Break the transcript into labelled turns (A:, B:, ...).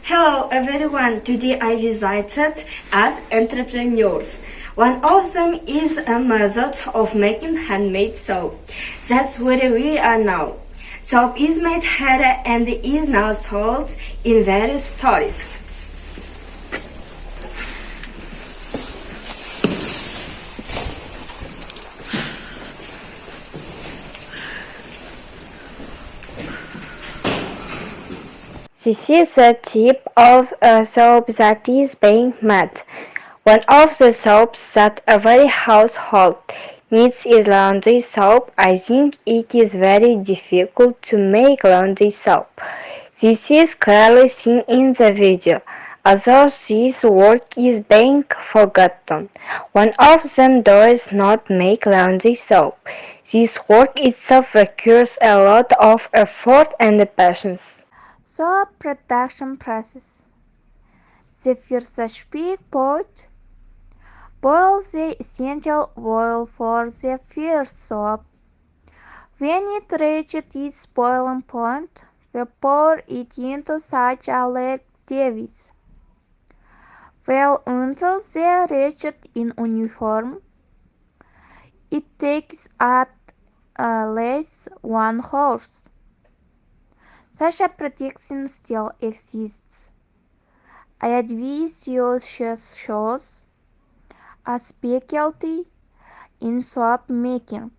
A: Hello everyone, today I visited art entrepreneurs. One of them is a method of making handmade soap. That's what we are now. Soap is made here and is now sold in various stores. This is the tip of a soap that is being made. One of the soaps that every household needs is laundry soap. I think it is very difficult to make laundry soap. This is clearly seen in the video, although this work is being forgotten. One of them does not make laundry soap. This work itself requires a lot of effort and patience.
B: Soap production process. The first big pot. Boil the essential oil for the first soap. When it reaches its boiling point, we pour it into such a large device. Well until they reach it in uniform. It takes at least 1 hour. Such a prediction still exists. Advice shows a specialty in soap making.